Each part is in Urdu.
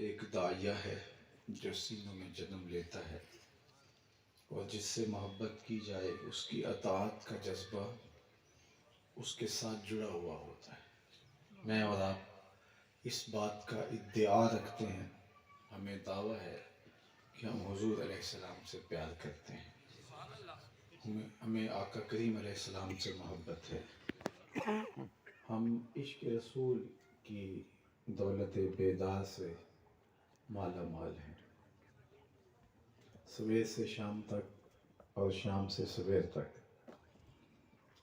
ایک داعیہ ہے جو سینوں میں جنم لیتا ہے اور جس سے محبت کی جائے اس کی اطاعت کا جذبہ اس کے ساتھ جڑا ہوا ہوتا ہے۔ میں اور آپ اس بات کا ادعا رکھتے ہیں، ہمیں دعویٰ ہے کہ ہم حضور علیہ السلام سے پیار کرتے ہیں، ہمیں آقا کریم علیہ السلام سے محبت ہے، ہم عشق رسول کی دولت بیدار سے مالا مال ہیں۔ صبح سے شام تک اور شام سے صبح تک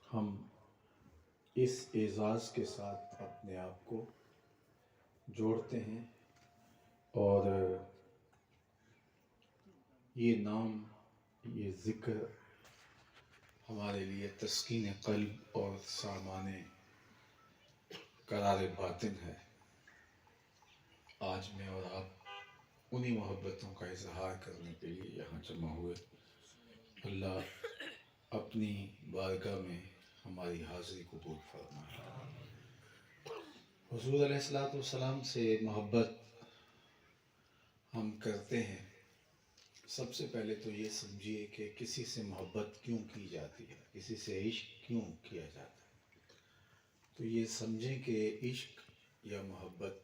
ہم اس اعزاز کے ساتھ اپنے آپ کو جوڑتے ہیں اور یہ نام، یہ ذکر ہمارے لیے تسکین قلب اور سامان قرار باطن ہے۔ آج میں اور آپ انہی محبتوں کا اظہار کرنے کے لیے یہاں جمع ہوئے۔ اللہ اپنی بارگاہ میں ہماری حاضری قبول فرمائے۔ حضور علیہ السلام سے محبت ہم کرتے ہیں، سب سے پہلے تو یہ سمجھیے کہ کسی سے محبت کیوں کی جاتی ہے، کسی سے عشق کیوں کیا جاتا ہے۔ تو یہ سمجھیں کہ عشق یا محبت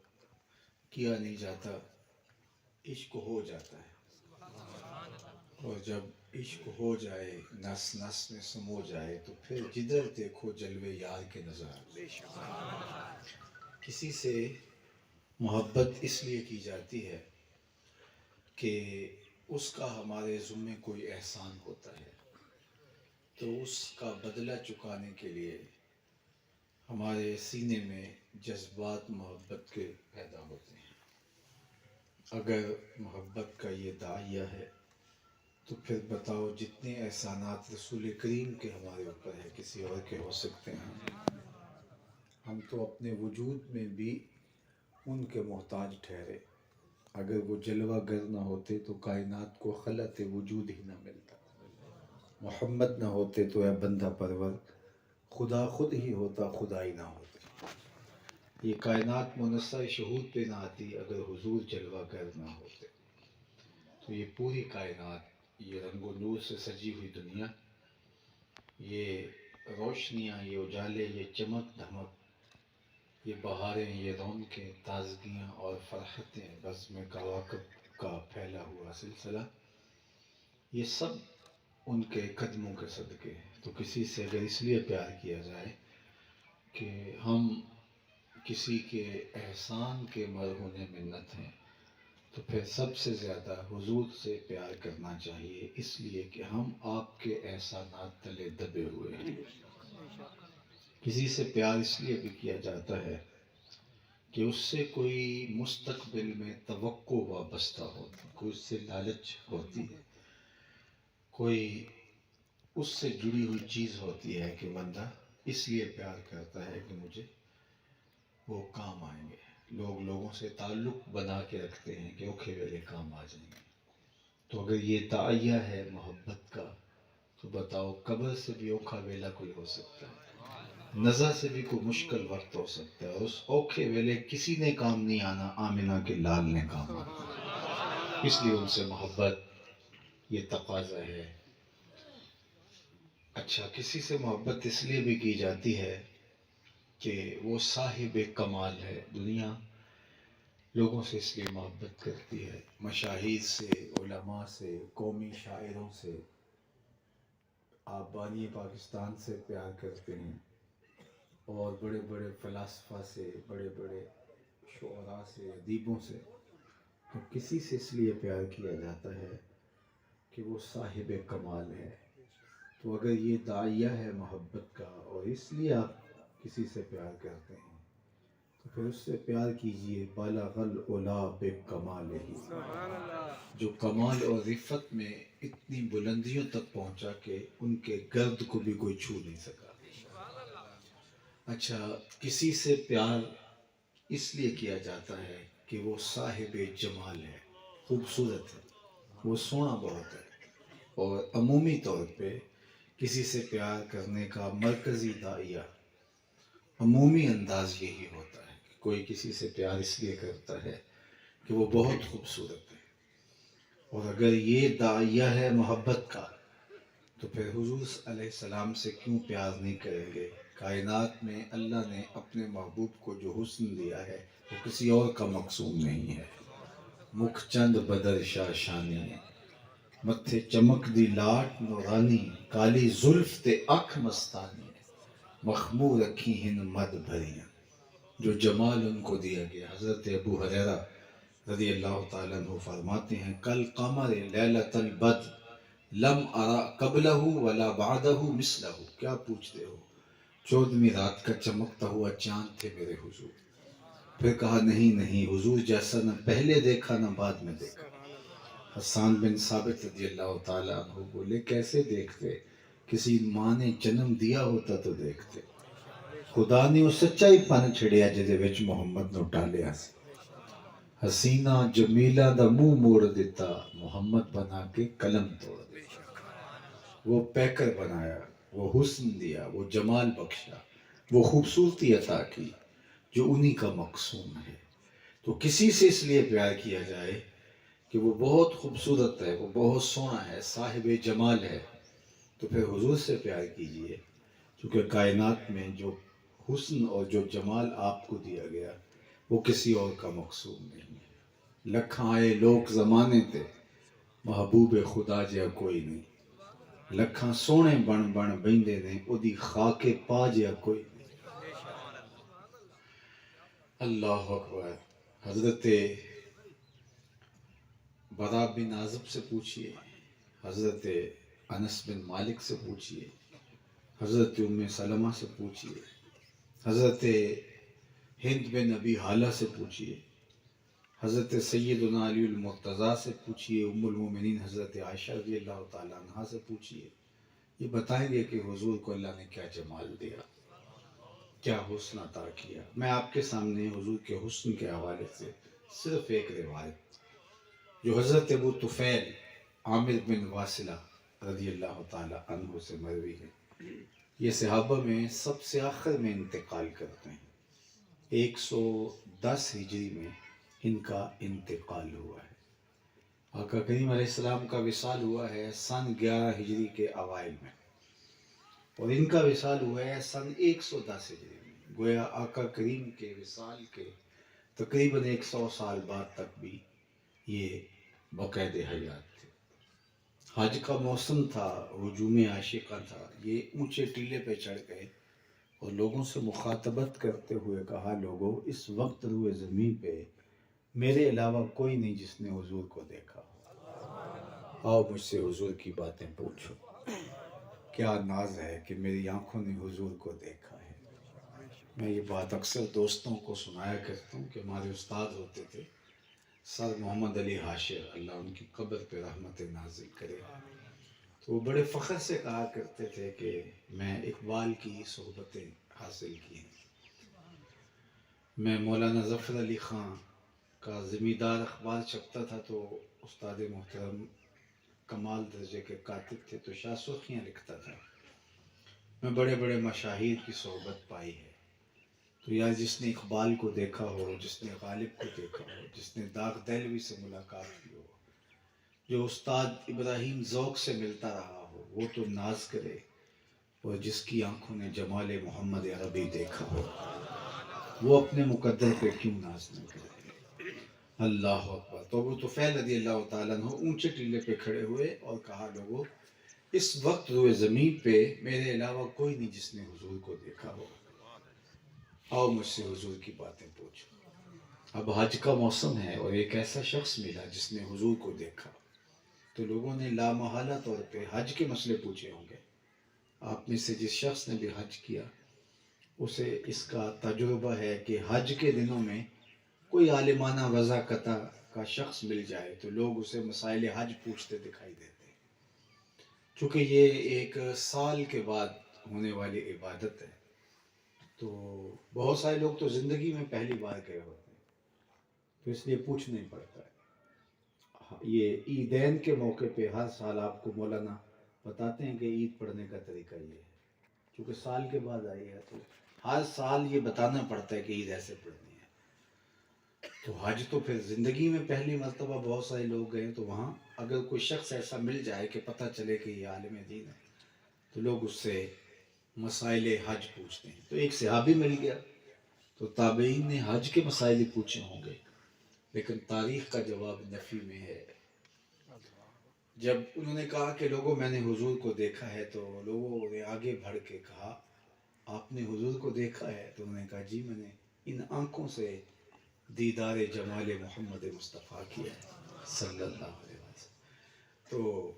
کیا نہیں جاتا، عشق ہو جاتا ہے، اور جب عشق ہو جائے، نس نس میں سمو جائے، تو پھر جدھر دیکھو جلوے یار کے نظر آتے۔ کسی سے محبت اس لیے کی جاتی ہے کہ اس کا ہمارے ذمے کوئی احسان ہوتا ہے، تو اس کا بدلہ چکانے کے لیے ہمارے سینے میں جذبات محبت کے پیدا ہوتے ہیں۔ اگر محبت کا یہ داعیہ ہے تو پھر بتاؤ جتنے احسانات رسول کریم کے ہمارے اوپر ہے کسی اور کے ہو سکتے ہیں؟ ہم تو اپنے وجود میں بھی ان کے محتاج ٹھہرے۔ اگر وہ جلوہ گر نہ ہوتے تو کائنات کو خلعت وجود ہی نہ ملتا۔ محمد نہ ہوتے تو اے بندہ پرور خدا خود ہی ہوتا، خدا ہی نہ ہوتے۔ یہ کائنات منصر شہود پہ نہ آتی اگر حضور جلوہ گر نہ ہوتے۔ تو یہ پوری کائنات، یہ رنگ و نور سے سجی ہوئی دنیا، یہ روشنیاں، یہ اجالے، یہ چمک دھمک، یہ بہاریں، یہ رونقیں، تازگیاں اور فرحتیں، بزم کواکب کا پھیلا ہوا سلسلہ، یہ سب ان کے قدموں کے صدقے ہیں۔ تو کسی سے اگر اس لیے پیار کیا جائے کہ ہم کسی کے احسان کے مرہون منت ہیں، تو پھر سب سے زیادہ حضور سے پیار کرنا چاہیے، اس لیے کہ ہم آپ کے احسانات تلے دبے ہوئے ہیں۔ کسی سے پیار اس لیے بھی کیا جاتا ہے کہ اس سے کوئی مستقبل میں توقع وابستہ ہوتی، کوئی اس سے لالچ ہوتی ہے، کوئی اس سے جڑی ہوئی چیز ہوتی ہے کہ بندہ اس لیے پیار کرتا ہے کہ مجھے وہ کام آئیں گے۔ لوگ لوگوں سے تعلق بنا کے رکھتے ہیں کہ اوکھے ویلے کام آ جائیں گے۔ تو اگر یہ داعیہ ہے محبت کا تو بتاؤ قبر سے بھی اوکھا ویلا کوئی ہو سکتا ہے، نظر سے بھی کوئی مشکل وقت ہو سکتا ہے، اور اس اوکھے ویلے کسی نے کام نہیں آنا، آمنہ کے لال نے کام آنا۔ اس لیے ان سے محبت یہ تقاضا ہے۔ اچھا، کسی سے محبت اس لیے بھی کی جاتی ہے کہ وہ صاحب کمال ہے۔ دنیا لوگوں سے اس لیے محبت کرتی ہے، مشاہیر سے، علماء سے، قومی شاعروں سے، آپ بانی پاکستان سے پیار کرتے ہیں، اور بڑے بڑے فلاسفہ سے، بڑے بڑے شعراء سے، ادیبوں سے۔ تو کسی سے اس لیے پیار کیا جاتا ہے کہ وہ صاحب کمال ہے۔ تو اگر یہ داعیہ ہے محبت کا اور اس لیے آپ کسی سے پیار کرتے ہیں تو پھر اس سے پیار کیجئے۔ بالغ العلا بکمالہ، جو کمال اور رفت میں اتنی بلندیوں تک پہنچا کہ ان کے گرد کو بھی کوئی چھو نہیں سکا۔ اچھا، کسی سے پیار اس لیے کیا جاتا ہے کہ وہ صاحب جمال ہے، خوبصورت ہے، وہ سونا بہت ہے۔ اور عمومی طور پہ کسی سے پیار کرنے کا مرکزی داعیہ، عمومی انداز یہی ہوتا ہے کہ کوئی کسی سے پیار اس لیے کرتا ہے کہ وہ بہت خوبصورت ہے، اور اگر یہ داعیہ ہے محبت کا تو پھر حضور علیہ السلام سے کیوں پیار نہیں کریں گے؟ کائنات میں اللہ نے اپنے محبوب کو جو حسن دیا ہے وہ کسی اور کا مقصود نہیں ہے۔ مکھ چند بدر شاہ شانی، متھے چمک دی لاٹ نورانی، کالی زلف تے اکھ مستانی، مخمور رکھی ہن مد بھریاں، جو جمال ان کو دیا گیا۔ حضرت ابو ہریرہ رضی اللہ تعالیٰ عنہ فرماتے ہیں کل قمر لیلۃ البدر لم ارا قبلہ ولا بعدہ مثلہ، کیا پوچھتے ہو، 14ویں رات کا چمکتا ہوا چاند تھے میرے حضور۔ پھر کہا نہیں نہیں، حضور جیسا نہ پہلے دیکھا نہ بعد میں دیکھا۔ حسان بن ثابت رضی اللہ تعالیٰ عنہ بولے کیسے دیکھتے، کسی ماں نے جنم دیا ہوتا تو دیکھتے۔ خدا نے وہ سچا ہی پن چھڑیا جدے وچ محمد نو ٹالیا سی۔ حسینہ جمیلہ دا منہ موڑ دیتا، محمد بنا کے قلم توڑ دیتا۔ وہ پیکر بنایا، وہ حسن دیا، وہ جمال بخشا، وہ خوبصورتی عطا کی جو انہی کا مقصود ہے۔ تو کسی سے اس لیے پیار کیا جائے کہ وہ بہت خوبصورت ہے، وہ بہت سونا ہے، صاحب جمال ہے، تو پھر حضور سے پیار کیجئے، کیونکہ کائنات میں جو حسن اور جو جمال آپ کو دیا گیا وہ کسی اور کا مقصود نہیں ہے۔ لکھاں آئے لوگ زمانے تے، محبوب خدا جیا کوئی نہیں۔ لکھاں سونے بن بن بیندے نے، او دی خاک پا جیا کوئی نہیں۔ اللہ اکبر۔ حضرت برا بن عازب سے پوچھئے، حضرت انس بن مالک سے پوچھئے، حضرت ام سلمہ سے پوچھئے، حضرت ہند بن ابی حالہ سے پوچھئے، حضرت سیدنا علی المرتضیٰ سے پوچھئے، ام المومنین حضرت عائشہ رضی اللہ تعالیٰ عنہ سے پوچھئے، یہ بتائیں گے کہ حضور کو اللہ نے کیا جمال دیا، کیا حسن عطا کیا۔ میں آپ کے سامنے حضور کے حسن کے حوالے سے صرف ایک روایت جو حضرت ابو طفیل عامر بن واصلہ رضی اللہ تعالیٰ عنہ سے مروی ہے، یہ صحابہ میں سب سے آخر میں انتقال کرتے ہیں، 110 ہجری میں ان کا انتقال ہوا ہے۔ آقا کریم علیہ السلام کا وصال ہوا ہے سن 11 ہجری کے اوائل میں، اور ان کا وصال ہوا ہے سن 110 ہجری میں۔ گویا آقا کریم کے وصال کے تقریباً 100 سال بعد تک بھی یہ باقاعد حیات تھے۔ حج کا موسم تھا، ہجوم عاشقہ تھا، یہ اونچے ٹیلے پہ چڑھ گئے اور لوگوں سے مخاطبت کرتے ہوئے کہا لوگوں اس وقت روئے زمین پہ میرے علاوہ کوئی نہیں جس نے حضور کو دیکھا ہو، آؤ مجھ سے حضور کی باتیں پوچھو، کیا ناز ہے کہ میری آنکھوں نے حضور کو دیکھا ہے۔ میں یہ بات اکثر دوستوں کو سنایا کرتا ہوں کہ ہمارے استاد ہوتے تھے سر محمد علی حاشر، اللہ ان کی قبر پہ رحمت نازل کرے، تو وہ بڑے فخر سے کہا کرتے تھے کہ میں اقبال کی صحبتیں حاصل کی ہیں، میں مولانا ظفر علی خان کا زمیندار اخبار چھپتا تھا تو استاد محترم کمال درجے کے کاتب تھے تو شاہ سرخیاں لکھتا تھا، میں بڑے بڑے مشاہیر کی صحبت پائی ہے، تو یار جس نے اقبال کو دیکھا ہو، جس نے غالب کو دیکھا ہو، جس نے داغ دہلوی سے ملاقات کی ہو، جو استاد ابراہیم ذوق سے ملتا رہا ہو، وہ تو ناز کرے، اور جس کی آنکھوں نے جمال محمد عربی دیکھا ہو وہ اپنے مقدر پہ کیوں ناز نہ کرے۔ اللہ اکبر۔ تو ابو طفیل رضی اللہ تعالیٰ عنہ اونچے ٹیلے پہ کھڑے ہوئے اور کہا لوگوں اس وقت روئے زمین پہ میرے علاوہ کوئی نہیں جس نے حضور کو دیکھا ہو، آؤ مجھ سے حضور کی باتیں پوچھو۔ اب حج کا موسم ہے اور ایک ایسا شخص ملا جس نے حضور کو دیکھا، تو لوگوں نے لامحالہ طور پہ حج کے مسئلے پوچھے ہوں گے۔ آپ میں سے جس شخص نے بھی حج کیا اسے اس کا تجربہ ہے کہ حج کے دنوں میں کوئی عالمانہ وضاحت کا شخص مل جائے تو لوگ اسے مسائل حج پوچھتے دکھائی دیتے ہیں، چونکہ یہ ایک سال کے بعد ہونے والی عبادت ہے تو بہت سارے لوگ تو زندگی میں پہلی بار گئے ہوتے ہیں تو اس لیے پوچھنا ہی پڑتا ہے۔ یہ عیدین کے موقع پہ ہر سال آپ کو مولانا بتاتے ہیں کہ عید پڑھنے کا طریقہ یہ ہے، چونکہ سال کے بعد آئی ہے تو ہر سال یہ بتانا پڑتا ہے کہ عید ایسے پڑھنی ہے۔ تو حج تو پھر زندگی میں پہلی مرتبہ بہت سارے لوگ گئے، تو وہاں اگر کوئی شخص ایسا مل جائے کہ پتہ چلے کہ یہ عالم دین ہے، تو لوگ اس سے مسائل حج پوچھتے ہیں۔ تو ایک صحابی مل گیا، تو تابعین نے حج کے مسائل پوچھے ہوں گے، لیکن تاریخ کا جواب نفی میں ہے۔ جب انہوں نے کہا کہ لوگوں میں نے حضور کو دیکھا ہے، تو لوگوں نے آگے بڑھ کے کہا آپ نے حضور کو دیکھا ہے؟ تو انہوں نے کہا جی میں نے ان آنکھوں سے دیدار جمال محمد مصطفیٰ کیا ہے صلی اللہ علیہ وسلم۔ تو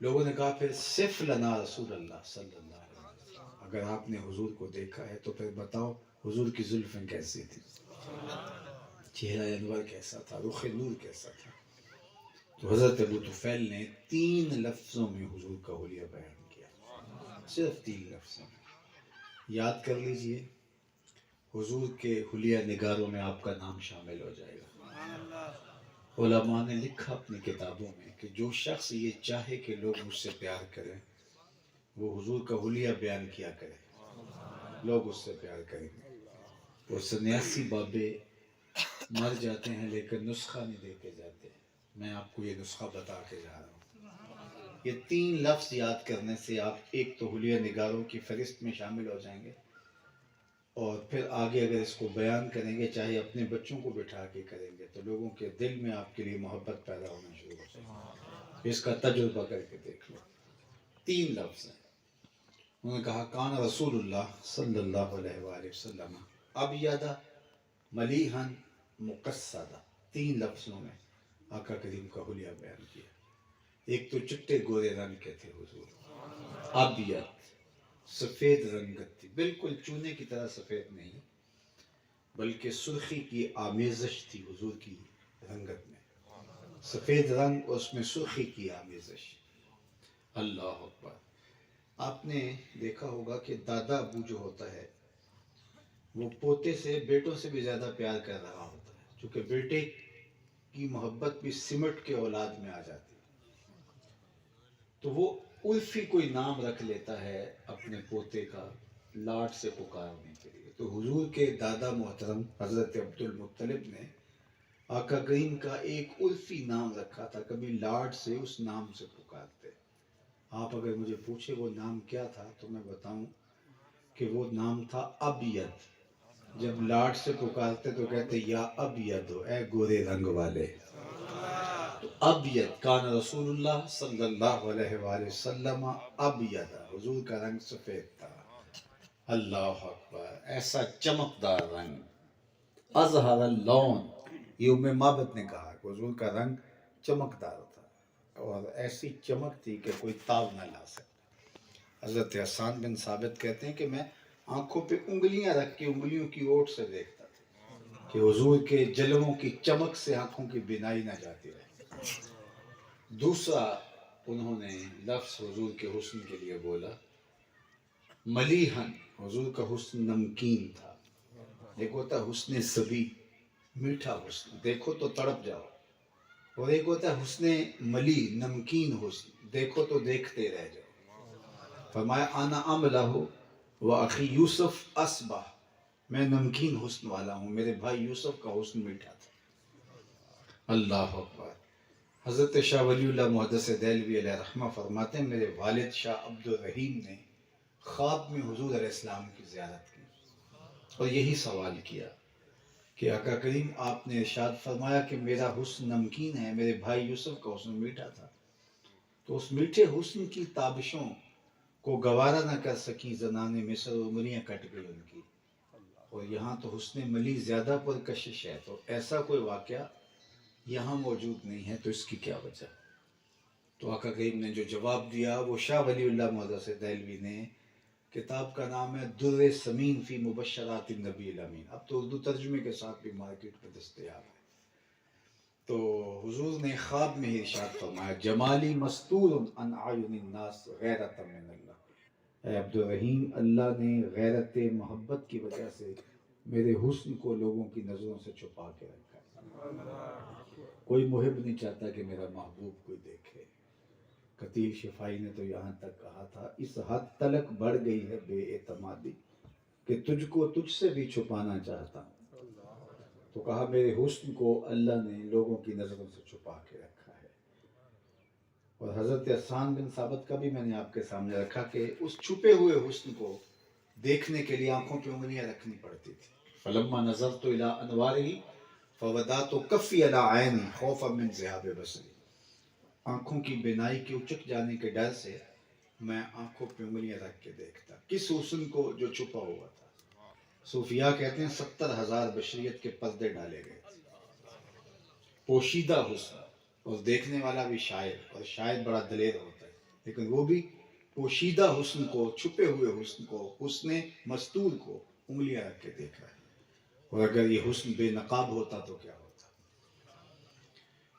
لوگوں نے کہا پھر صف لنا رسول اللہ صلی اللہ علیہ وسلم، اگر آپ نے حضور کو دیکھا ہے تو پھر بتاؤ حضور کی زلفیں کیسی تھی، چہرہ انور کیسا تھا، رخ نور کیسا تھا۔ تو حضرت ابو طفیل نے 3 لفظوں میں حضور کا حلیہ بیان کیا، صرف 3 لفظوں میں۔ یاد کر لیجئے، حضور کے حلیہ نگاروں میں آپ کا نام شامل ہو جائے گا۔ علماء نے لکھا اپنی کتابوں میں کہ جو شخص یہ چاہے کہ لوگ مجھ سے پیار کریں، وہ حضور کا حلیہ بیان کیا کرے، لوگ اس سے پیار کریں گے۔ وہ 89 بابے مر جاتے ہیں لیکن نسخہ نہیں دے کے جاتے۔ میں آپ کو یہ نسخہ بتا کے جا رہا ہوں۔ یہ 3 لفظ یاد کرنے سے آپ ایک تو حلیہ نگاروں کی فہرست میں شامل ہو جائیں گے، اور پھر آگے اگر اس کو بیان کریں گے، چاہے اپنے بچوں کو بٹھا کے کریں گے، تو لوگوں کے دل میں آپ کے لیے محبت پیدا ہونا شروع ہو جائے گی۔ اس کا تجربہ کر کے دیکھ لو۔ 3 لفظ ہیں۔ انہوں نے کہا کان رسول اللہ صلی اللہ علیہ وآلہ وسلم ابیض ملیحن مقصدہ۔ 3 لفظوں میں آقا کریم کا حلیہ بیان کیا۔ ایک تو چٹے گورے رنگ کے تھے حضور، ابیض سفید رنگت تھی، بالکل چونے کی طرح سفید نہیں، بلکہ سرخی کی آمیزش تھی حضور کی رنگت میں، سفید رنگ اس میں سرخی کی آمیزش۔ اللہ اکبر۔ آپ نے دیکھا ہوگا کہ دادا ابو جو ہوتا ہے وہ پوتے سے بیٹوں سے بھی زیادہ پیار کر رہا ہوتا ہے، چونکہ بیٹے کی محبت بھی سمٹ کے اولاد میں آ جاتی ہے، تو وہ الفی کوئی نام رکھ لیتا ہے اپنے پوتے کا لاڈ سے پکارنے کے لیے۔ تو حضور کے دادا محترم حضرت عبد المطلب نے آقا کریم کا ایک الفی نام رکھا تھا، کبھی لاڈ سے اس نام سے پکارتے۔ آپ اگر مجھے پوچھے وہ نام کیا تھا تو میں بتاؤں کہ وہ نام تھا ابیض۔ جب لاڈ سے پکارتے تو کہتے یا ابیض، اے گورے رنگ والے۔ تو ابیض، کان رسول اللہ صلی اللہ علیہ وآلہ وسلم ابیض، حضور کا رنگ سفید تھا۔ اللہ اکبر، ایسا چمکدار رنگ، اظہر اللون، یہ ام مابت نے کہا کہ حضور کا رنگ چمکدار تھا اور ایسی چمک تھی کہ کوئی تاب نہ لا سکتا۔ حضرت حسان بن ثابت کہتے ہیں کہ میں آنکھوں پہ انگلیاں رکھ کے انگلیوں کی اوٹ سے دیکھتا تھا کہ حضور کے جلووں کی چمک سے آنکھوں کی بینائی نہ جاتی رہے۔ دوسرا انہوں نے لفظ حضور کے حسن کے لیے بولا ملیحن، حضور کا حسن نمکین تھا۔ ایک ہوتا ہے حسن سبی، میٹھا حسن، دیکھو تو تڑپ جاؤ، اور ایک ہوتا ہے حسن ملی، نمکین حسن، دیکھو تو دیکھتے رہ جاؤ۔ فرمایا انا املہ و اخی یوسف اسبح، میں نمکین حسن والا ہوں، میرے بھائی یوسف کا حسن میٹھا تھا۔ اللہ اکبر۔ حضرت شاہ ولی اللہ محدث دہلوی علیہ رحمہ فرماتے ہیں میرے والد شاہ عبد الرحیم نے خواب میں حضور علیہ السلام کی زیارت کی اور یہی سوال کیا کہ آقا کریم آپ نے ارشاد فرمایا کہ میرا حسن نمکین ہے، میرے بھائی یوسف کا حسن میٹھا تھا، تو اس میٹھے حسن کی تابشوں کو گوارا نہ کر سکی زنان مصر، انگلیاں کٹ گئی ان کی، اور یہاں تو حسن ملی زیادہ پرکشش ہے، تو ایسا کوئی واقعہ یہاں موجود نہیں ہے، تو اس کی کیا وجہ؟ تو آقا کریم نے جو جواب دیا وہ شاہ ولی اللہ محدث دہلوی نے، کتاب کا نام ہے در ثمین فی مبشرات النبی الامین، اب تو اردو ترجمے کے ساتھ بھی مارکیٹ میں دستیاب ہے۔ تو حضور نے خواب میں ہی ارشاد فرمایا جمالی مستور عن اعین الناس غیرۃ من اللہ، اے عبد الرحیم، اللہ نے غیرت محبت کی وجہ سے میرے حسن کو لوگوں کی نظروں سے چھپا کے رکھا ہے۔ کوئی محب نہیں چاہتا کہ میرا محبوب کوئی دیکھے۔ قتیل شفائی نے تو یہاں تک کہا تھا اس حد تلک بڑھ گئی ہے بے اعتمادی کہ تجھ کو تجھ سے بھی چھپانا چاہتا ہوں۔ تو کہا میرے حسن کو اللہ نے لوگوں کی نظروں سے چھپا کے رکھا ہے. اور حضرت حسان بن ثابت کا بھی میں نے آپ کے سامنے رکھا کہ اس چھپے ہوئے حسن کو دیکھنے کے لیے آنکھوں پہ انگلیاں رکھنی پڑتی تھی. فلما نظرت الى انوارہ فودعت کفی علی عینی خوفا من ذہاب بصری. آنکھوں کی بینائی کے اچک جانے کے ڈر سے میں آنکھوں پہ انگلیاں رکھ کے دیکھتا. کس حسن کو جو چھپا ہوا تھا. صوفیاء کہتے ہیں 70,000 بشریت کے پردے ڈالے گئے. پوشیدہ حسن، اور دیکھنے والا بھی شاعر، اور شاعر بڑا دلیر ہوتا ہے، لیکن وہ بھی پوشیدہ حسن کو، چھپے ہوئے حسن کو، حسن مستور کو انگلیاں رکھ کے دیکھ رہا ہے. اور اگر یہ حسن بے نقاب ہوتا تو کیا ہوتا.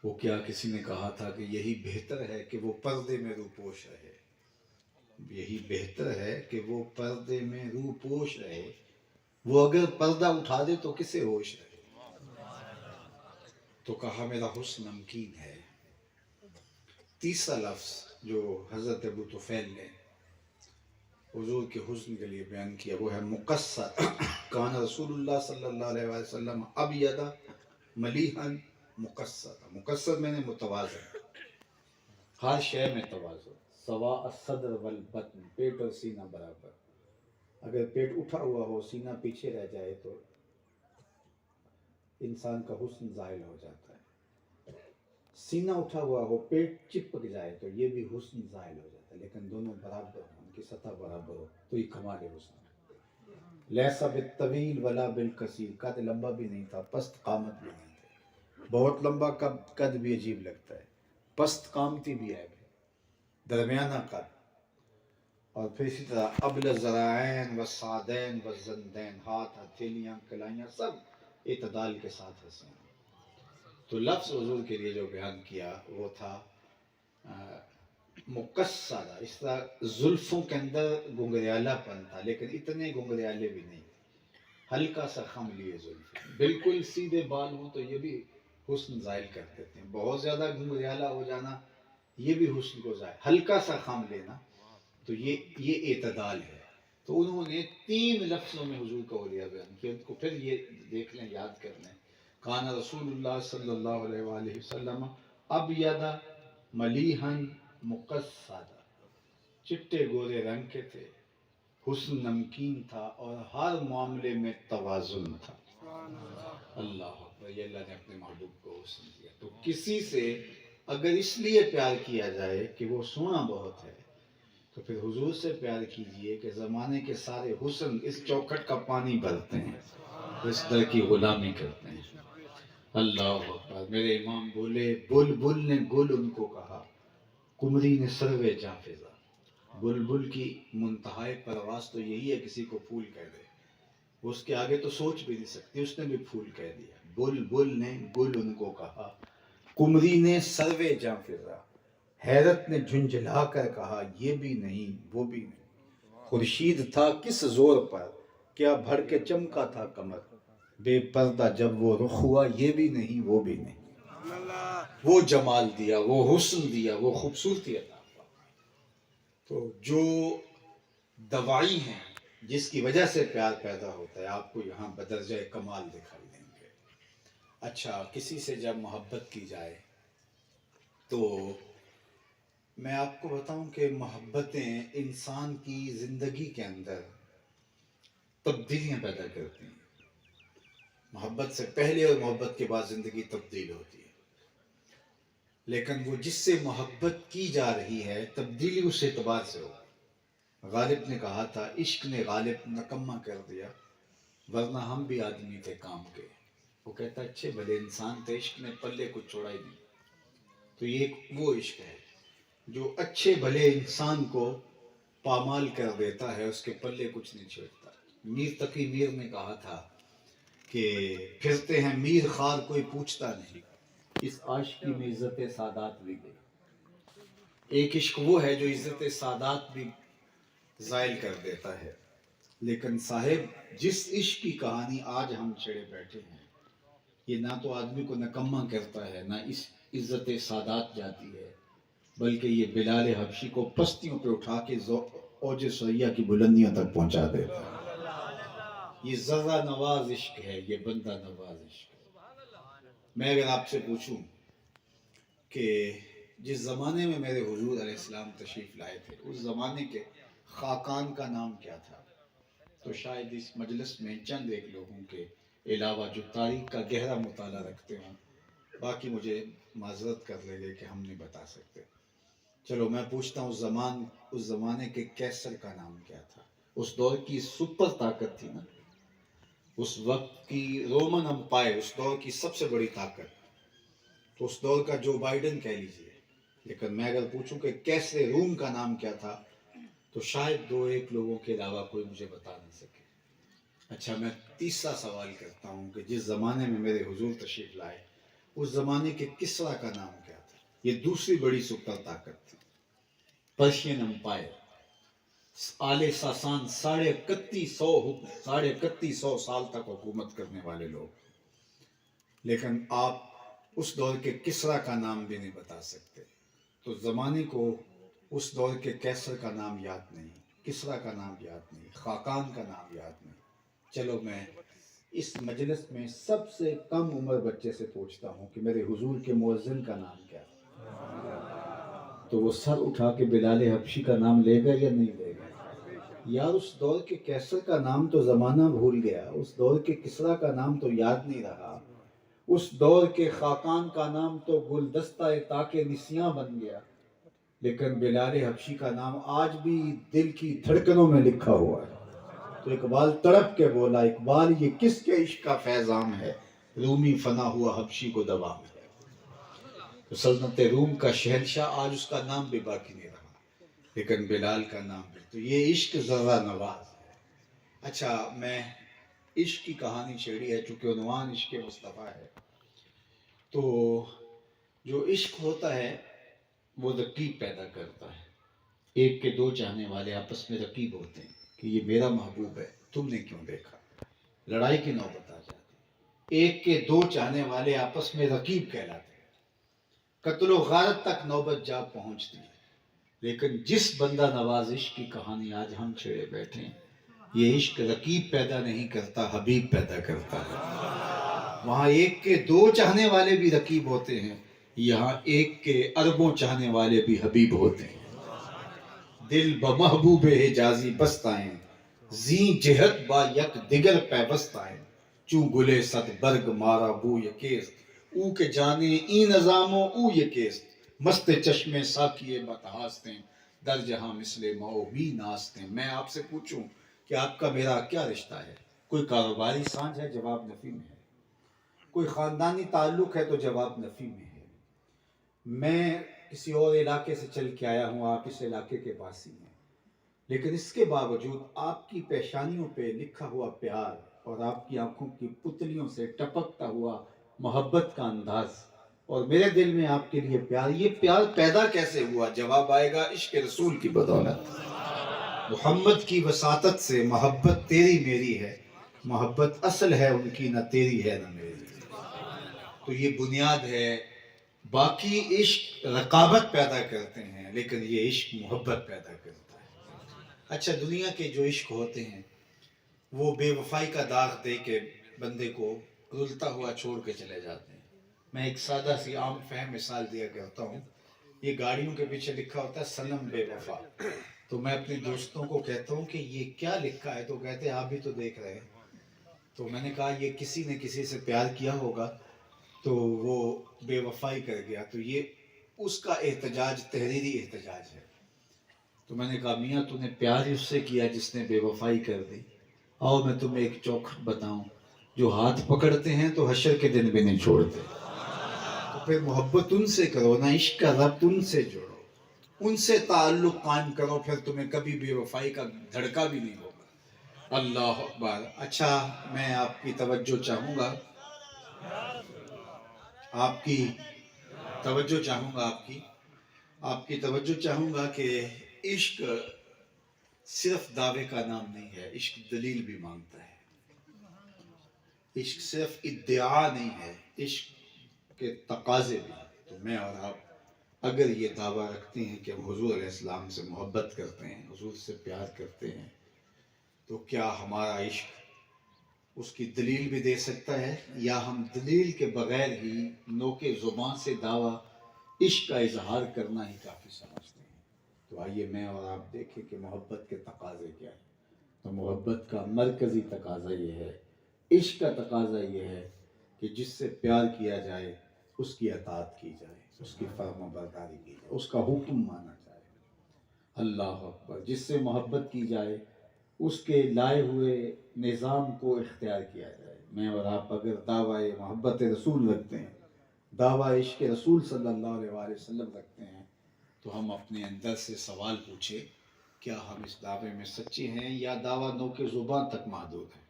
وہ کیا کسی نے کہا تھا کہ یہی بہتر ہے کہ وہ پردے میں روپوش رہے. یہی بہتر ہے کہ وہ پردے میں روپوش رہے. وہ اگر پردہ اٹھا دے تو کسے ہوش رہے. تو کہا میرا حسن نمکین ہے. تیسرا لفظ جو حضرت ابو طفیل نے حضور کے حسن کے لیے بیان کیا وہ ہے مقصر. کان رسول اللہ صلی اللہ علیہ وسلم ابیض ملیحا مقصر. مقصر میں نے متوازن، ہر شے میں توازن. سواء الصدر والبطن، پیٹ اور سینہ برابر. اگر پیٹ اٹھا ہوا ہو سینہ پیچھے رہ جائے تو انسان کا حسن زائل ہو جاتا ہے. سینہ اٹھا ہوا ہو پیٹ چپک جائے تو یہ بھی حسن زائل ہو جاتا ہے. لیکن دونوں برابر ہوں، ان کی سطح برابر ہو تو یہ کمال حسن ہے. لیسا بالطویل ولا بالقصیر، قد لمبا بھی نہیں تھا، پست قامت بھی نہیں تھا. بہت لمبا قد بھی عجیب لگتا ہے، پست قامتی بھی ہے، درمیانہ قد. اور پھر اسی طرح ابل ذراعین و سعدین و زندین، ہاتھ، ہتھیلیاں، کلائیاں سب اعتدال کے ساتھ ہنسے. تو لفظ حضور کے لیے جو بیان کیا وہ تھا مقصرہ. اس طرح زلفوں کے اندر گنگریالہ پن تھا، لیکن اتنے گنگریالے بھی نہیں. ہلکا سا خم لیے زلف، بالکل سیدھے بال ہوں تو یہ بھی حسن زائل کر دیتے ہیں. بہت زیادہ گنگریالہ ہو جانا یہ بھی حسن کو زائل. ہلکا سا خم لینا تو یہ اعتدال ہے. تو انہوں نے 3 لفظوں میں حضور کا اولیاء بیان کیا. ان کو پھر یہ دیکھ لیں، یاد کر لیں. کان رسول اللہ صلی اللہ علیہ وآلہ وسلم ابیض ملیحا مقصدا. چٹے گورے رنگ کے تھے، حسن نمکین تھا، اور ہر معاملے میں توازن تھا. اللہ اکبر. یہ اللہ نے اپنے محبوب کو حسن دیا. تو کسی سے اگر اس لیے پیار کیا جائے کہ وہ سونا بہت ہے تو پھر حضور سے پیار کیجئے کہ زمانے کے سارے حسن اس چوکھٹ کا پانی بھرتے ہیں، اس در کی غلامی کرتے ہیں. اللہ اکبر. میرے امام بولے بلبل نے گل ان کو کہا، قمری نے سروے جاں فضا. بلبل کی منتہائے پرواز تو یہی ہے کسی کو پھول کہہ دے. اس کے آگے تو سوچ بھی نہیں سکتی، اس نے بھی پھول کہہ دیا. بلبل نے گل ان کو کہا، قمری نے سروے جاں فضا. حیرت نے جھنجھلا کر کہا یہ بھی نہیں وہ بھی نہیں. خورشید تھا کس زور پر، کیا بھڑ کے چمکا تھا کمر. بے پردہ جب وہ رخ ہوا یہ بھی نہیں وہ بھی نہیں. وہ جمال دیا، وہ حسن دیا، وہ خوبصورتی عطا. تو جو دوائی ہیں جس کی وجہ سے پیار پیدا ہوتا ہے آپ کو یہاں بدرجہ کمال دکھائی دیں گے. اچھا، کسی سے جب محبت کی جائے تو میں آپ کو بتاؤں کہ محبتیں انسان کی زندگی کے اندر تبدیلیاں پیدا کرتی ہیں. محبت سے پہلے اور محبت کے بعد زندگی تبدیل ہوتی ہے، لیکن وہ جس سے محبت کی جا رہی ہے تبدیلی اس اعتبار سے ہو. غالب نے کہا تھا عشق نے غالب نکما کر دیا، ورنہ ہم بھی آدمی تھے کام کے. وہ کہتا اچھے بھلے انسان تھے، عشق نے پلے کچھ چھوڑا ہی نہیں. تو یہ وہ عشق ہے جو اچھے بھلے انسان کو پامال کر دیتا ہے، اس کے پلے کچھ نہیں چھوڑتا. میر تقی میر نے کہا تھا کہ پھرتے ہیں میر خار کوئی پوچھتا نہیں، اس عاشقی میں عزت سادات بھی گئی. ایک عشق وہ ہے جو عزت سادات بھی زائل کر دیتا ہے. لیکن صاحب جس عشق کی کہانی آج ہم چھڑے بیٹھے ہیں یہ نہ تو آدمی کو نکما کرتا ہے، نہ اس عزت سادات جاتی ہے، بلکہ یہ بلال حبشی کو پستیوں پہ اٹھا کے اوج سریا کی بلندیوں تک پہنچا دیتا ہے. یہ ذرہ نواز عشق ہے، یہ بندہ نواز عشق ہے. میں اگر آپ سے پوچھوں کہ جس زمانے میں میرے حضور علیہ السلام تشریف لائے تھے اس زمانے کے خاقان کا نام کیا تھا، تو شاید اس مجلس میں چند ایک لوگوں کے علاوہ جو تاریخ کا گہرا مطالعہ رکھتے ہوں، باقی مجھے معذرت کر لے گے کہ ہم نہیں بتا سکتے۔ چلو میں پوچھتا ہوں، اس زمانے کے کیسر کا نام کیا تھا؟ اس دور کی سپر طاقت تھی نا، اس وقت کی رومن امپائر، اس دور کی سب سے بڑی طاقت، تو اس دور کا جو بائیڈن کہہ لیجیے۔ لیکن میں اگر پوچھوں کہ کیسر روم کا نام کیا تھا، تو شاید دو ایک لوگوں کے علاوہ کوئی مجھے بتا نہیں سکے۔ اچھا، میں تیسرا سوال کرتا ہوں کہ جس زمانے میں میرے حضور تشریف لائے اس زمانے کے کسرا کا نام کیا تھا؟ یہ دوسری بڑی سپر طاقت تھی، پرشین امپائر، آل ساسان، 3150 سال تک حکومت کرنے والے لوگ، لیکن آپ اس دور کے کسرا کا نام بھی نہیں بتا سکتے۔ تو زمانے کو اس دور کے کیسر کا نام یاد نہیں، کسرا کا نام یاد نہیں، خاقان کا نام یاد نہیں۔ چلو میں اس مجلس میں سب سے کم عمر بچے سے پوچھتا ہوں کہ میرے حضور کے مؤذن کا نام کیا ہے، تو وہ سر اٹھا کے بلال حبشی کا نام لے گا یا نہیں لے گا؟ یار اس دور کے کیسر کا نام تو زمانہ بھول گیا، اس دور کے کسرا کا نام تو یاد نہیں رہا، اس دور کے خاقان کا نام تو گلدستہ طاق نسیاں بن گیا، لیکن بلال حبشی کا نام آج بھی دل کی دھڑکنوں میں لکھا ہوا ہے۔ تو اقبال تڑپ کے بولا، اقبال یہ کس کے عشق کا فیضان ہے، رومی فنا ہوا حبشی کو دوام ہے۔ تو سلطنت روم کا شہنشاہ آج اس کا نام بھی باقی نہیں رہا، لیکن بلال کا نام بھی۔ تو یہ عشق ذرہ نواز ہے۔ اچھا، میں عشق کی کہانی چھیڑی ہے، چونکہ عنوان عشق مصطفیٰ ہے، تو جو عشق ہوتا ہے وہ رقیب پیدا کرتا ہے۔ ایک کے دو چاہنے والے آپس میں رقیب ہوتے ہیں کہ یہ میرا محبوب ہے، تم نے کیوں دیکھا، لڑائی کی نوبت آ جاتی۔ ایک کے دو چاہنے والے آپس میں رقیب کہلاتے ہیں، قتل و غارت تک نوبت جا پہنچتی ہے۔ لیکن جس بندہ نواز عشق کی کہانی آج ہم چھیڑے بیٹھے ہیں، یہ عشق رقیب پیدا نہیں کرتا، حبیب پیدا کرتا ہے۔ وہاں ایک کے دو چاہنے والے بھی رقیب ہوتے ہیں، یہاں ایک کے اربوں چاہنے والے بھی حبیب ہوتے ہیں۔ دل بمحبوب حجازی بستائیں، زیں جہت با یک دگر پیوستائیں، چوں گلے صد برگ مارا بو یکیست، او کے جانے این نظام و او یکیست، مست چشم ساکیے متحاستیں، در جہاں مثل مئو بھی ناستیں۔ میں آپ سے پوچھوں کہ آپ کا میرا کیا رشتہ ہے؟ کوئی کاروباری سانجھ ہے؟ جواب نفی میں ہے۔ کوئی خاندانی تعلق ہے؟ تو جواب نفی میں ہے۔ میں کسی اور علاقے سے چل کے آیا ہوں، آپ اس علاقے کے باسی ہیں، لیکن اس کے باوجود آپ کی پیشانیوں پہ لکھا ہوا پیار اور آپ کی آنکھوں کی پتلیوں سے ٹپکتا ہوا محبت کا انداز، اور میرے دل میں آپ کے لیے پیار، یہ پیار پیدا کیسے ہوا؟ جواب آئے گا عشق رسول کی بدولت، محمد کی وساطت سے۔ محبت تیری میری ہے، محبت اصل ہے ان کی، نہ تیری ہے نہ میری۔ تو یہ بنیاد ہے۔ باقی عشق رقابت پیدا کرتے ہیں، لیکن یہ عشق محبت پیدا کرتا ہے۔ اچھا، دنیا کے جو عشق ہوتے ہیں وہ بے وفائی کا داغ دے کے بندے کو رلتا ہوا چھوڑ کے چلے جاتے ہیں۔ میں ایک سادہ سی عام فہم مثال دیا کرتا ہوں، یہ گاڑیوں کے پیچھے لکھا ہوتا ہے صنم بے وفا، تو میں اپنے دوستوں کو کہتا ہوں کہ یہ کیا لکھا ہے، تو کہتے ہیں آپ بھی تو دیکھ رہے ہیں۔ تو میں نے کہا یہ کسی نے کسی سے پیار کیا ہوگا تو وہ بے وفائی کر گیا، تو یہ اس کا احتجاج تحریری احتجاج ہے۔ تو میں نے کہا میاں تو نے پیار اس سے کیا جس نے بے وفائی کر دی، آؤ میں تمہیں ایک چوکھٹ بتاؤں، جو ہاتھ پکڑتے ہیں تو حشر کے دن بھی نہیں چھوڑتے۔ تو پھر محبت ان سے کرو نا، عشق کا ربط ان سے جوڑو، ان سے تعلق قائم کرو، پھر تمہیں کبھی بے وفائی کا دھڑکا بھی نہیں ہوگا۔ اللہ اکبر۔ اچھا، میں آپ کی توجہ چاہوں گا، آپ کی توجہ چاہوں گا کہ عشق صرف دعوے کا نام نہیں ہے، عشق دلیل بھی مانگتا ہے۔ عشق صرف ادعا نہیں ہے، عشق کے تقاضے بھی ہیں۔ تو میں اور آپ اگر یہ دعویٰ رکھتے ہیں کہ ہم حضور علیہ السلام سے محبت کرتے ہیں، حضور سے پیار کرتے ہیں، تو کیا ہمارا عشق اس کی دلیل بھی دے سکتا ہے، یا ہم دلیل کے بغیر ہی نوک زبان سے دعویٰ عشق کا اظہار کرنا ہی کافی سمجھتے ہیں۔ تو آئیے میں اور آپ دیکھیں کہ محبت کے تقاضے کیا ہیں۔ تو محبت کا مرکزی تقاضا یہ ہے، عشق کا تقاضا یہ ہے کہ جس سے پیار کیا جائے اس کی اطاعت کی جائے، اس کی فرما برداری کی جائے، اس کا حکم مانا جائے۔ اللہ اکبر۔ جس سے محبت کی جائے اس کے لائے ہوئے نظام کو اختیار کیا جائے۔ میں اور آپ اگر دعوی محبت رسول رکھتے ہیں، دعوی عشق رسول صلی اللہ علیہ وآلہ وسلم رکھتے ہیں، تو ہم اپنے اندر سے سوال پوچھیں، کیا ہم اس دعوے میں سچے ہیں یا دعویٰ نوک زبان تک محدود ہے؟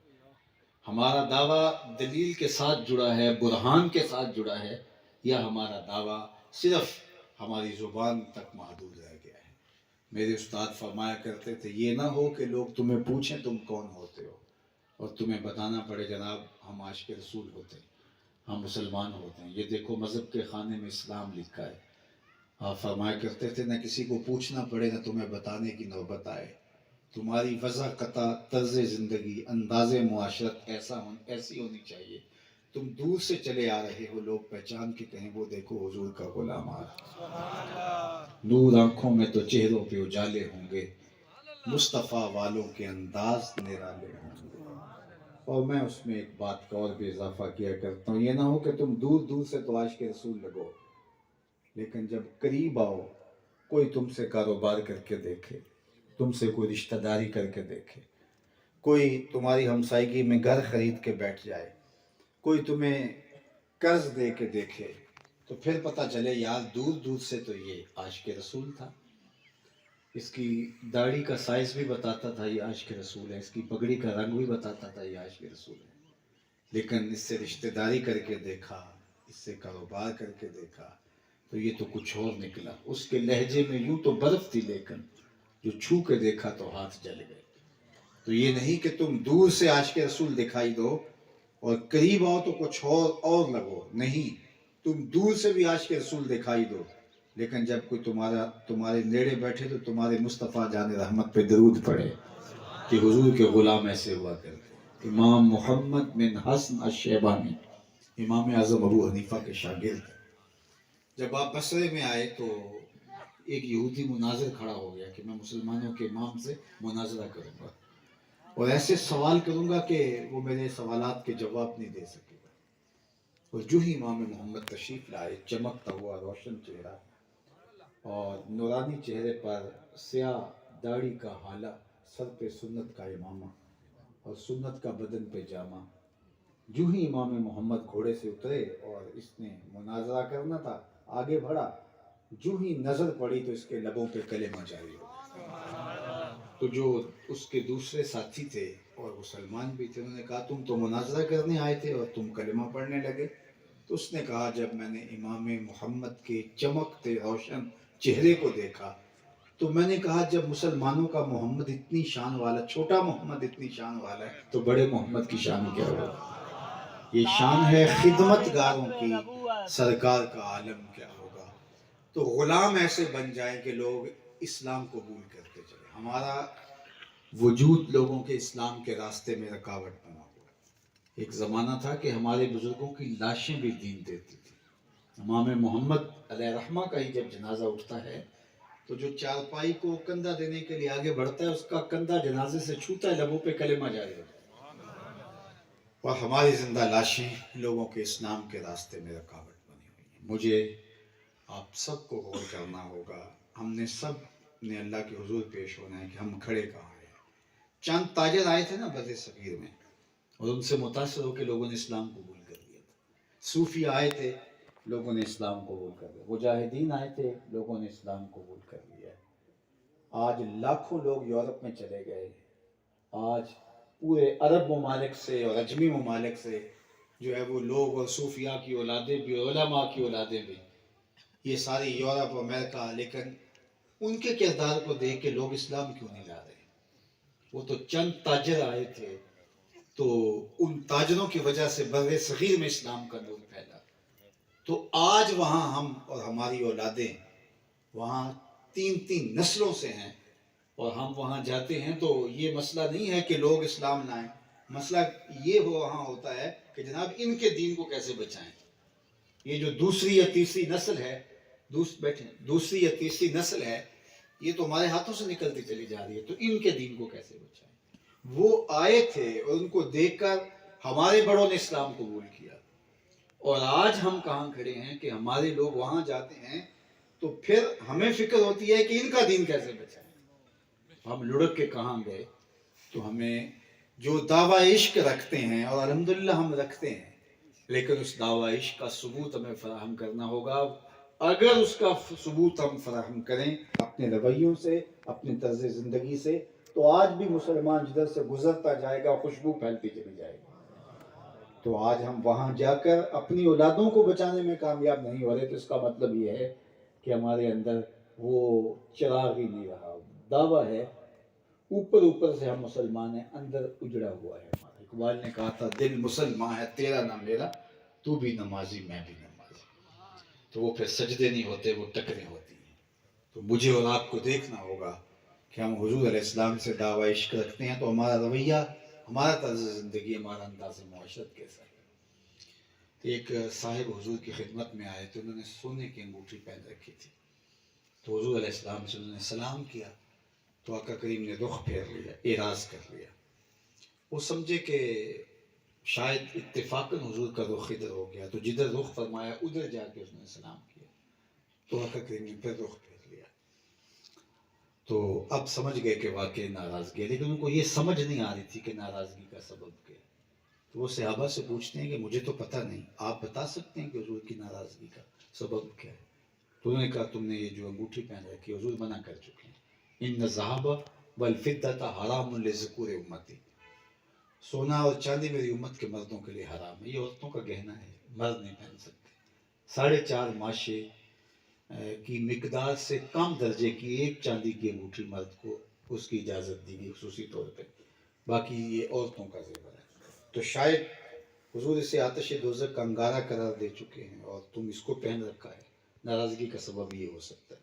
ہمارا دعویٰ دلیل کے ساتھ جڑا ہے، برہان کے ساتھ جڑا ہے، یا ہمارا دعویٰ صرف ہماری زبان تک محدود رہ گیا ہے؟ میرے استاد فرمایا کرتے تھے، یہ نہ ہو کہ لوگ تمہیں پوچھیں تم کون ہوتے ہو اور تمہیں بتانا پڑے جناب ہم عاشق رسول ہوتے ہیں، ہم مسلمان ہوتے ہیں، یہ دیکھو مذہب کے خانے میں اسلام لکھا ہے۔ آپ فرمایا کرتے تھے نہ کسی کو پوچھنا پڑے نہ تمہیں بتانے کی نوبت آئے، تمہاری وضع قطع، طرز زندگی، انداز معاشرت ایسی ہونی چاہیے، تم دور سے چلے آ رہے ہو، لوگ پہچان کے کہیں وہ دیکھو حضور کا غلام آ رہا۔ نور آنکھوں میں تو چہروں پہ اجالے ہوں گے، مصطفیٰ والوں کے انداز نرالے ہوں گے۔ اور میں اس میں ایک بات کا اور بھی اضافہ کیا کرتا ہوں، یہ نہ ہو کہ تم دور دور سے تو عاشق رسول لگو، لیکن جب قریب آؤ کوئی تم سے کاروبار کر کے دیکھے، تم سے کوئی رشتہ داری کر کے دیکھے، کوئی تمہاری ہمسائیگی میں گھر خرید کے بیٹھ جائے، کوئی تمہیں قرض دے کے دیکھے، تو پھر پتہ چلے یار دور دور سے تو یہ عاشق رسول تھا، اس کی داڑھی کا سائز بھی بتاتا تھا یہ عاشق رسول ہے، اس کی پگڑی کا رنگ بھی بتاتا تھا یہ عاشق رسول ہے، لیکن اس سے رشتہ داری کر کے دیکھا، اس سے کاروبار کر کے دیکھا تو یہ تو کچھ اور نکلا، اس کے لہجے میں یوں تو برف تھی لیکن جو چھو کے دیکھا تو ہاتھ جل گئے۔ تو یہ نہیں کہ تم دور سے عاشق رسول دکھائی دو اور قریب آؤ تو کچھ اور لگو، نہیں، تم دور سے بھی عاشق رسول دکھائی دو، لیکن جب کوئی تمہارے نیڑے بیٹھے تو تمہارے مصطفیٰ جان رحمت پہ درود پڑے کہ حضور کے غلام ایسے ہوا کرتے۔ امام محمد بن حسن الشیبانی، امام اعظم ابو حنیفہ کے شاگرد، جب آپ بصرے میں آئے تو ایک یہودی مناظر کھڑا ہو گیا کہ میں مسلمانوں کے امام سے مناظرہ کروں گا اور ایسے سوال کروں گا کہ وہ میرے سوالات کے جواب نہیں دے سکے گا۔ اور جو ہی امام محمد تشریف لائے، چمکتا ہوا روشن چہرہ اور نورانی چہرے پر سیاہ داڑھی کا حالہ، سر پہ سنت کا امامہ اور سنت کا بدن پہ جامہ، جو ہی امام محمد گھوڑے سے اترے اور اس نے مناظرہ کرنا تھا، آگے بڑھا، جو ہی نظر پڑی تو اس کے لبوں پہ کلمہ جاری ہو گیا۔ تو جو اس کے دوسرے ساتھی تھے اور مسلمان بھی تھے، انہوں نے کہا تم تو مناظرہ کرنے آئے تھے اور تم کلمہ پڑھنے لگے؟ تو اس نے کہا جب میں نے امام محمد کے چمکتے روشن چہرے کو دیکھا تو میں نے کہا جب مسلمانوں کا محمد اتنی شان والا، چھوٹا محمد اتنی شان والا ہے تو بڑے محمد کی شان کیا ہوگا؟ یہ شان ہے خدمت گاروں کی، سرکار کا عالم کیا ہوگا؟ تو غلام ایسے بن جائیں کہ لوگ اسلام قبول کرتے چلے۔ ہمارا وجود لوگوں کے اسلام کے راستے میں رکاوٹ بنا ہوا۔ ایک زمانہ تھا کہ ہمارے بزرگوں کی لاشیں بھی دین دیتی تھی۔ امام محمد علیہ رحمہ کا ہی جب جنازہ اٹھتا ہے تو جو چارپائی کو کندھا دینے کے لیے آگے بڑھتا ہے، اس کا کندھا جنازے سے چھوتا ہے، لبوں پہ کلمہ جاری ہوتا ہے۔ اور ہماری زندہ لاشیں لوگوں کے اسلام کے راستے میں رکاوٹ بنی ہوئی ہیں۔ مجھے آپ سب کو غور کرنا ہوگا، ہم نے سب نے اللہ کے حضور پیش ہونا ہے کہ ہم کھڑے کہاں ہیں۔ چند تاجر آئے تھے نا بر صغیر میں اور ان سے متاثر ہو کے لوگوں نے اسلام قبول کر لیا تھا۔ صوفی آئے تھے، لوگوں نے اسلام قبول کر لیا۔ مجاہدین آئے تھے، لوگوں نے اسلام قبول کر لیا۔ آج لاکھوں لوگ یورپ میں چلے گئے، آج پورے عرب ممالک سے اور عجمی ممالک سے جو ہے وہ لوگ اور صوفیاء کی اولادیں بھی، علماء کی اولادیں بھی، یہ ساری یورپ امریکہ، لیکن ان کے کردار کو دیکھ کے لوگ اسلام کیوں نہیں لا رہے؟ وہ تو چند تاجر آئے تھے، تو ان تاجروں کی وجہ سے بر صغیر میں اسلام کا نور پھیلا۔ تو آج وہاں ہم اور ہماری اولادیں وہاں 3 نسلوں سے ہیں، اور ہم وہاں جاتے ہیں تو یہ مسئلہ نہیں ہے کہ لوگ اسلام لائیں، مسئلہ یہ وہاں ہوتا ہے کہ جناب ان کے دین کو کیسے بچائیں. یہ جو دوسری یا تیسری نسل ہے، دوسری یا تیسری نسل ہے، یہ تو ہمارے ہاتھوں سے نکلتی چلی جا رہی ہے، تو ان کے دین کو کیسے بچائیں. وہ آئے تھے اور ان کو دیکھ کر ہمارے بڑوں نے اسلام قبول کیا، اور آج ہم کہاں کھڑے ہیں کہ ہمارے لوگ وہاں جاتے ہیں تو پھر ہمیں فکر ہوتی ہے کہ ان کا دین کیسے بچائیں. ہم لڑک کے کہاں گئے. تو ہمیں جو دعوی عشق رکھتے ہیں، اور الحمدللہ ہم رکھتے ہیں، لیکن اس دعوی عشق کا ثبوت ہمیں فراہم کرنا ہوگا. اگر اس کا ثبوت ہم فراہم کریں اپنے رویوں سے، اپنے طرز زندگی سے، تو آج بھی مسلمان جدھر سے گزرتا جائے گا خوشبو پھیلتی چلی جائے گی. تو آج ہم وہاں جا کر اپنی اولادوں کو بچانے میں کامیاب نہیں ہو رہے، تو اس کا مطلب یہ ہے کہ ہمارے اندر وہ چراغ ہی نہیں رہا. دعویٰ ہے اوپر سے ہم مسلمان ہیں، اندر اجڑا ہوا ہے ہمارا. اقبال نے کہا تھا دل مسلمان ہے تیرا نہ میرا، تو بھی نمازی میں بھی نمازی. تو وہ پھر سجدے نہیں ہوتے، وہ ٹکریں ہوتی ہیں. تو مجھے اور آپ کو دیکھنا ہوگا کہ ہم حضور علیہ السلام سے دعوی عشق رکھتے ہیں تو ہمارا رویہ، ہمارا طرز زندگی، ہمارا انداز معاشرت کیسا ہے. تو ایک صاحب حضور کی خدمت میں آئے تو انہوں نے سونے کی انگوٹھی پہن رکھی تھی. تو حضور علیہ السلام سے انہوں نے سلام کیا تو آقا کریم نے رخ پھیر لیا، اعراض کر لیا. وہ سمجھے کہ شاید اتفاقاً حضور کا رخ ادھر ہو گیا، تو جدھر رخ فرمایا ادھر جا کے اس نے سلام کیا. تو آقا کریم نے پھر رخ پھیر لیا. تو اب سمجھ گئے کہ واقعی ناراضگی ہے، لیکن ان کو یہ سمجھ نہیں آ رہی تھی کہ ناراضگی کا سبب کیا ہے. تو وہ صحابہ سے پوچھتے ہیں کہ مجھے تو پتہ نہیں، آپ بتا سکتے ہیں کہ حضور کی ناراضگی کا سبب کیا ہے. تو انہوں نے کہا تم نے یہ جو انگوٹھی پہن رکھی ہے، حضور منع کر چکے ہیں. ان الذھب والفضة حرام لذکور امتی. سونا اور چاندی میری امت کے مردوں کے لیے حرام ہے، یہ عورتوں کا گہنا ہے، مرد نہیں پہن سکتے. 4.5 ماشے کی مقدار سے کم درجے کی ایک چاندی کی انگوٹھی مرد کو اس کی اجازت دی گئی خصوصی طور پہ، باقی یہ عورتوں کا زیور ہے. تو شاید حضور اسے آتش دوزخ کا انگارہ قرار دے چکے ہیں اور تم اس کو پہن رکھا ہے، ناراضگی کا سبب یہ ہو سکتا ہے.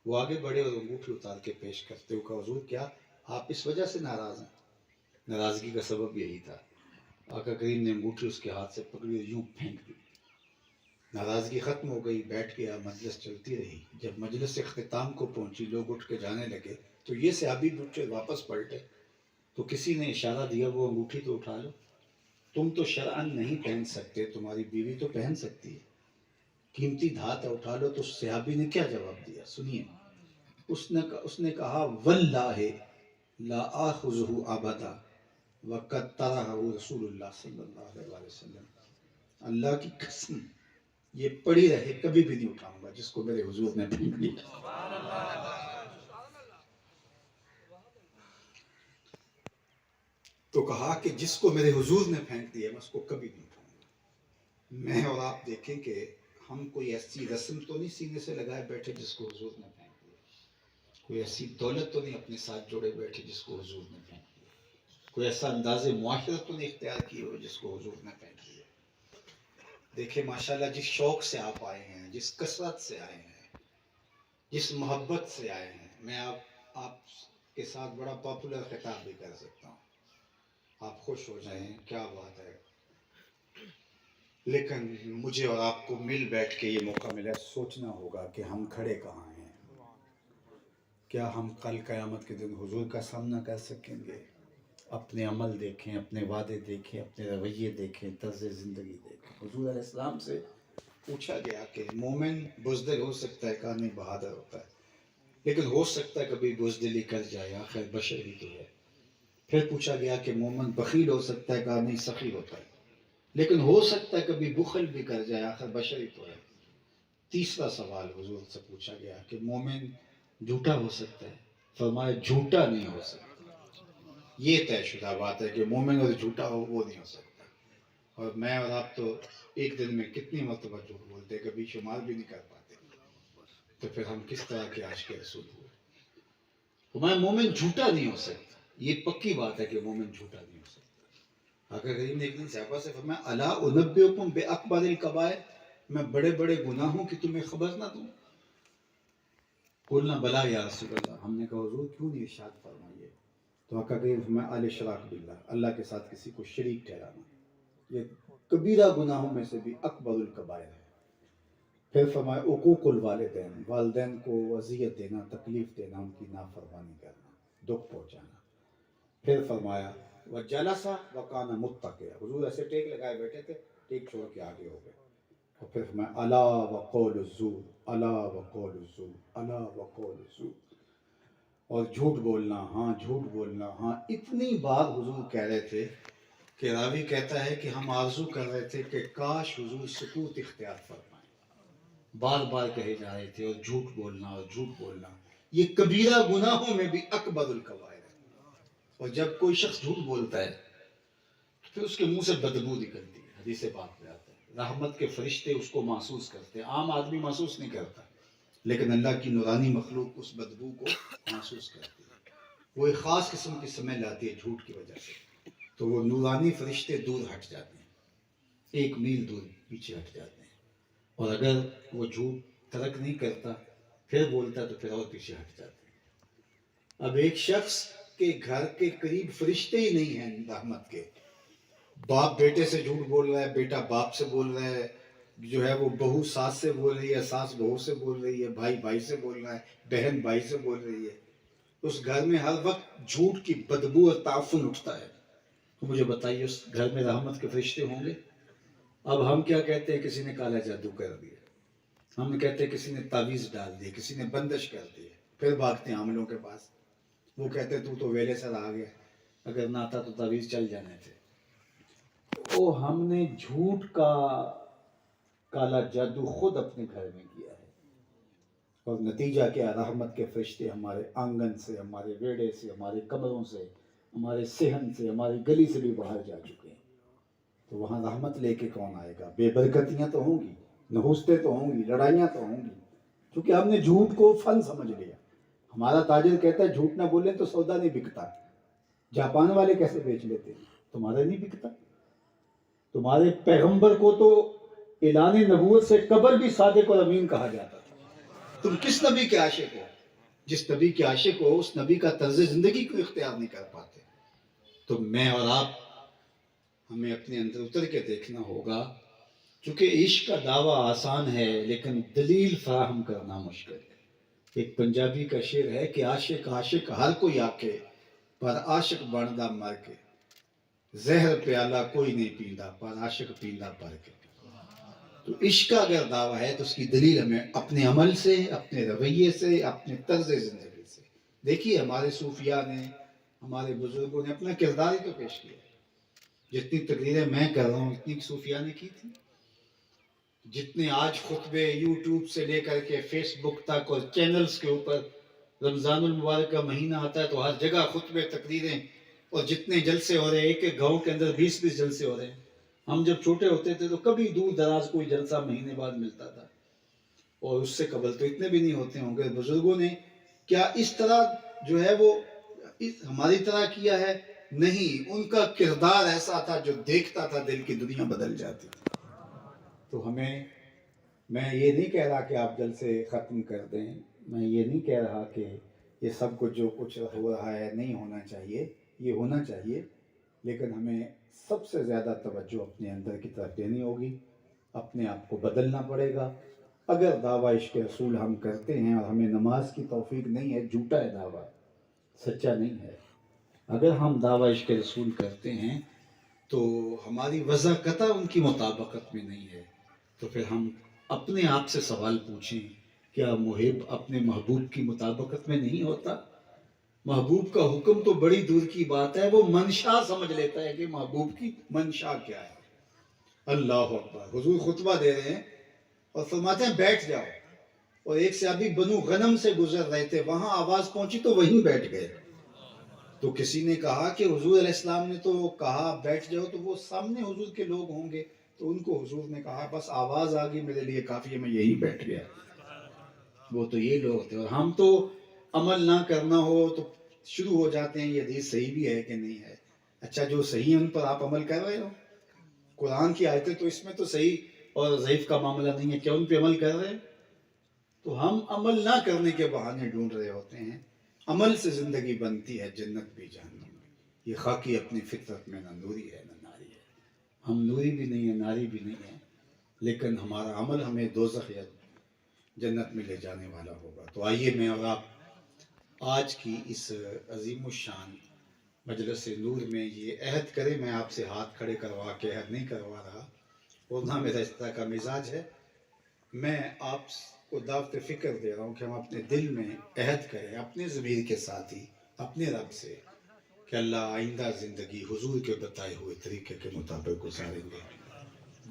وہ آگے بڑھے اور انگوٹھی اتار کے پیش کرتے ہوئے کہا حضور کیا آپ اس وجہ سے ناراض ہیں؟ ناراضگی کا سبب یہی تھا. آقا کریم نے انگوٹھی اس کے ہاتھ سے پکڑی اور یوں پھینک دی. ناراضگی ختم ہو گئی، بیٹھ گیا، مجلس چلتی رہی. جب مجلس اختتام کو پہنچی، لوگ اٹھ کے جانے لگے، تو یہ صحابی اٹھے واپس پلٹے. تو کسی نے اشارہ دیا وہ انگوٹھی تو اٹھا لو. تم تو شرعاً نہیں پہن سکتے، تمہاری بیوی تو پہن سکتی ہے، قیمتی دھات ہے اٹھا لو. تو صحابی نے کیا جواب دیا سنیے. اس نے کہا واللہ لا آخذہ ابدا وقد طرحہ رسول اللہ صلی اللہ علیہ وسلم. اللہ کی قسم یہ پڑی رہے، کبھی بھی نہیں اٹھاؤں گا جس کو میرے حضور نے پھینک دیا. تو کہا کہ جس کو میرے حضور نے پھینک دیا میں اس کو کبھی نہیں اٹھاؤں گا. میں اور آپ دیکھیں کہ ہم کوئی ایسی رسم تو نہیں سینے سے لگائے بیٹھے جس کو حضور نے پھینک دیا. کوئی ایسی دولت تو نہیں اپنے ساتھ جوڑے بیٹھے جس کو حضور نے پھینک دیا. کوئی ایسا انداز معاشرت تو نہیں اختیار کیے ہو جس کو حضور نے پھینک دیا. دیکھیں ماشاءاللہ جس شوق سے آپ آئے ہیں، جس کثرت سے آئے ہیں، جس محبت سے آئے ہیں، میں آپ کے ساتھ بڑا پاپولر خطاب بھی کر سکتا ہوں. آپ خوش ہو جائیں، کیا بات ہے. لیکن مجھے اور آپ کو مل بیٹھ کے یہ موقع ملا، سوچنا ہوگا کہ ہم کھڑے کہاں ہیں. کیا ہم کل قیامت کے دن حضور کا سامنا کر سکیں گے؟ اپنے عمل دیکھیں، اپنے وعدے دیکھیں، اپنے رویے دیکھیں، طرز زندگی دیکھیں. حضور علیہ السلام سے پوچھا گیا کہ مومن بزدل ہو سکتا ہے، کہا نہیں بہادر ہوتا ہے، لیکن ہو سکتا ہے کبھی بزدلی کر جائے، آخر بشر ہی تو ہے. پھر پوچھا گیا کہ مومن بخیل ہو سکتا ہے، کہا نہیں سخی ہوتا ہے، لیکن ہو سکتا ہے کبھی بخل بھی کر جائے، آخر بشر ہی تو ہے. تیسرا سوال حضور سے پوچھا گیا کہ مومن جھوٹا ہو سکتا ہے، فرمایا جھوٹا نہیں ہو سکتا. یہ طے شدہ بات ہے کہ مومن اور جھوٹا ہو وہ نہیں ہو سکتا. اور میں اور آپ تو ایک دن میں کتنی مرتبہ جھوٹ بولتے، کبھی شمار بھی نہیں کر پاتے. تو پھر ہم کس طرح کے عاشق رسول ہوئے. فرمایا مومن جھوٹا نہیں ہو سکتا، یہ پکی بات ہے کہ مومن جھوٹا نہیں ہو سکتا. آقا کریم نے ایک دن صحابہ سے فرمایا الا انبئکم باکبر الکبائر، میں بڑے بڑے گناہوں کی تمہیں خبر نہ دوں؟ قلنا بلا یا رسول اللہ، ہم نے کہا حضور کیوں نہیں ارشاد فرمائیے. تو آقا کریم فرمایا الاشراک باللہ، اللہ کے ساتھ کسی کو شریک ٹھہرانا، یہ کبیرہ گناہوں میں سے بھی اکبر الکبائر ہے۔ پھر فرمایا عقوق الوالدین، والدین کو اذیت دینا، تکلیف دینا، ان کی نافرمانی کرنا، دکھ پہنچانا۔ پھر فرمایا وجلسا وکانا متکئا، حضور ایسے ٹیک لگائے بیٹھے تھے، ٹیک چھوڑ کے آگے ہو گئے۔ اور پھر فرمایا الا وقول الزور، الا وقول الزور، الا وقول الزور، اور جھوٹ بولنا، ہاں جھوٹ بولنا، ہاں۔ اتنی بار حضور کہہ رہے تھے کہ راوی کہتا ہے کہ ہم آرزو کر رہے تھے کہ کاش حضور سکوت اختیار فرمائیں، بار بار کہے جا رہے تھے، اور جھوٹ بولنا، اور جھوٹ بولنا یہ کبیرہ گناہوں میں بھی اکبر الکبائر ہے۔ اور جب کوئی شخص جھوٹ بولتا ہے تو پھر اس کے منہ سے بدبو نکلتی ہے، حدیث پاک میں آتا ہے، رحمت کے فرشتے اس کو محسوس کرتے ہیں، عام آدمی محسوس نہیں کرتا، لیکن اللہ کی نورانی مخلوق اس بدبو کو محسوس کرتی ہے، وہ ایک خاص قسم کی سمجھ لاتی ہے جھوٹ کی وجہ سے، تو وہ نورانی فرشتے دور ہٹ جاتے ہیں، 1 میل دور پیچھے ہٹ جاتے ہیں، اور اگر وہ جھوٹ ترک نہیں کرتا پھر بولتا تو پھر اور پیچھے ہٹ جاتے ہیں۔ اب ایک شخص کے گھر کے قریب فرشتے ہی نہیں ہیں رحمت کے، باپ بیٹے سے جھوٹ بول رہا ہے، بیٹا باپ سے بول رہا ہے، جو ہے وہ بہو ساس سے بول رہی ہے، ساس بہو سے بول رہی ہے، بھائی بھائی سے بول رہا ہے، بہن بھائی سے بول رہی ہے، اس گھر میں ہر وقت جھوٹ کی بدبو اور تعفن اٹھتا ہے، تو مجھے بتائیے اس گھر میں رحمت کے فرشتے ہوں گے؟ اب ہم کیا کہتے ہیں، کسی نے کالا جادو کر دیا، ہم کہتے ہیں کسی نے تعویذ ڈال دی، کسی نے بندش کر دی، پھر بھاگتے ہیں عاملوں کے پاس، وہ کہتے ہیں تو ویلے سر آ گیا، اگر نہ آتا تو تعویذ چل جانے تھے۔ وہ ہم نے جھوٹ کا کالا جادو خود اپنے گھر میں کیا ہے، اور نتیجہ کیا؟ رحمت کے فرشتے ہمارے آنگن سے، ہمارے ویڑے سے، ہمارے کمروں سے، ہمارے صحن سے، ہماری گلی سے بھی باہر جا چکے ہیں، تو وہاں رحمت لے کے کون آئے گا؟ بے برکتیاں تو ہوں گی، نحوستیں تو ہوں گی، لڑائیاں تو ہوں گی، کیونکہ ہم نے جھوٹ کو فن سمجھ لیا۔ ہمارا تاجر کہتا ہے جھوٹ نہ بولیں تو سودا نہیں بکتا، جاپان والے کیسے بیچ لیتے ہیں؟ تمہارا نہیں بکتا؟ تمہارے پیغمبر کو تو اعلان نبوت سے قبل بھی صادق اور امین کہا جاتا تھا، تم کس نبی کے عاشق ہو؟ جس نبی کے عاشق ہو اس نبی کا طرز زندگی کو اختیار نہیں کر پاتے۔ تو میں اور آپ، ہمیں اپنے اندر اتر کے دیکھنا ہوگا، کیونکہ عشق کا دعویٰ آسان ہے لیکن دلیل فراہم کرنا مشکل ہے۔ ایک پنجابی کا شعر ہے کہ عاشق عاشق ہر کوئی آکے، پر عاشق بندا مر کے، زہر پیالہ کوئی نہیں پیندا، پر عاشق پیندا پر کے۔ تو عشق کا اگر دعویٰ ہے تو اس کی دلیل ہمیں اپنے عمل سے، اپنے رویے سے، اپنے طرز زندگی سے دیکھیے۔ ہمارے صوفیاء نے، ہمارے بزرگوں نے اپنا کردار ہی تو پیش کیا۔ جتنی تقریریں میں کر رہا ہوں اتنی صوفیاء نے کی تھی، جتنے آج خطبے یوٹیوب سے لے کر کے فیس بک تک اور چینلز کے اوپر، رمضان المبارک کا مہینہ آتا ہے تو ہر جگہ خطبے، تقریریں، اور جتنے جلسے ہو رہے ہیں، ایک ایک گاؤں کے اندر 20 جلسے ہو رہے ہیں۔ ہم جب چھوٹے ہوتے تھے تو کبھی دور دراز کوئی جلسہ مہینے بعد ملتا تھا، اور اس سے قبل تو اتنے بھی نہیں ہوتے ہوں گے۔ بزرگوں نے کیا اس طرح جو ہے وہ ہماری طرح کیا ہے؟ نہیں، ان کا کردار ایسا تھا جو دیکھتا تھا دل کی دنیا بدل جاتی تھی۔ تو میں یہ نہیں کہہ رہا کہ آپ جلسے ختم کر دیں، میں یہ نہیں کہہ رہا کہ یہ سب کچھ جو کچھ ہو رہا ہے نہیں ہونا چاہیے، یہ ہونا چاہیے، لیکن ہمیں سب سے زیادہ توجہ اپنے اندر کی طرف دینی ہوگی، اپنے آپ کو بدلنا پڑے گا۔ اگر دعویٰ عشق رسول ہم کرتے ہیں اور ہمیں نماز کی توفیق نہیں ہے، جھوٹا ہے دعویٰ، سچا نہیں ہے۔ اگر ہم دعویٰ عشق رسول کرتے ہیں تو ہماری وضع قطع ان کی مطابقت میں نہیں ہے، تو پھر ہم اپنے آپ سے سوال پوچھیں، کیا محب اپنے محبوب کی مطابقت میں نہیں ہوتا؟ محبوب کا حکم تو بڑی دور کی بات ہے، وہ منشا سمجھ لیتا ہے کہ محبوب کی منشا کیا ہے۔ اللہ اکبر، حضور خطبہ دے رہے ہیں اور فرماتے ہیں بیٹھ جاؤ، اور ایک صحابی بنو غنم سے گزر رہے تھے، وہاں آواز پہنچی تو وہیں بیٹھ گئے۔ تو کسی نے کہا کہ حضور علیہ السلام نے تو کہا بیٹھ جاؤ، تو وہ سامنے حضور کے لوگ ہوں گے، تو ان کو حضور نے کہا بس آواز آ گئی میرے لیے کافی ہے، میں یہی بیٹھ گیا۔ وہ تو یہ لوگ تھے، اور ہم تو عمل نہ کرنا ہو تو شروع ہو جاتے ہیں یہ حدیث صحیح بھی ہے کہ نہیں ہے۔ اچھا، جو صحیح ہے ان پر آپ عمل کر رہے ہو؟ قرآن کی آیتیں تو اس میں تو صحیح اور ضعیف کا معاملہ نہیں ہے، کیا ان پہ عمل کر رہے ہیں؟ تو ہم عمل نہ کرنے کے بہانے ڈھونڈ رہے ہوتے ہیں، عمل سے زندگی بنتی ہے، جنت بھی جہنم بھی۔ یہ خاکی اپنی فطرت میں نہ نوری ہے نہ ناری ہے، ہم نوری بھی نہیں ہیں ناری بھی نہیں ہیں، لیکن ہمارا عمل ہمیں دوزخ یا جنت میں لے جانے والا ہوگا۔ تو آئیے میں اور آپ آج کی اس عظیم الشان مجلس نور میں یہ عہد کریں، میں آپ سے ہاتھ کھڑے کروا کے عہد نہیں کروا رہا، اور نہ میرا اس طرح کا مزاج ہے، میں آپ کو دعوت فکر دے رہا ہوں کہ ہم اپنے دل میں عہد کریں اپنے ضمیر کے ساتھ ہی اپنے رب سے کہ اللہ آئندہ زندگی حضور کے بتائے ہوئے طریقے کے مطابق گزاریں گے،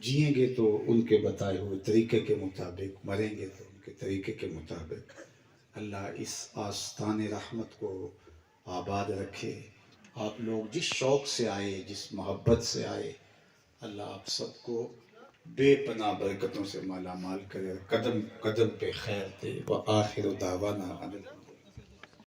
جئیں گے تو ان کے بتائے ہوئے طریقے کے مطابق، مریں گے تو ان کے طریقے کے مطابق۔ اللہ اس آستان رحمت کو آباد رکھے۔ آپ لوگ جس شوق سے آئے، جس محبت سے آئے، اللہ آپ سب کو بے پناہ برکتوں سے مالا مال کرے، قدم قدم پہ خیر دے۔ وآخر دعوانا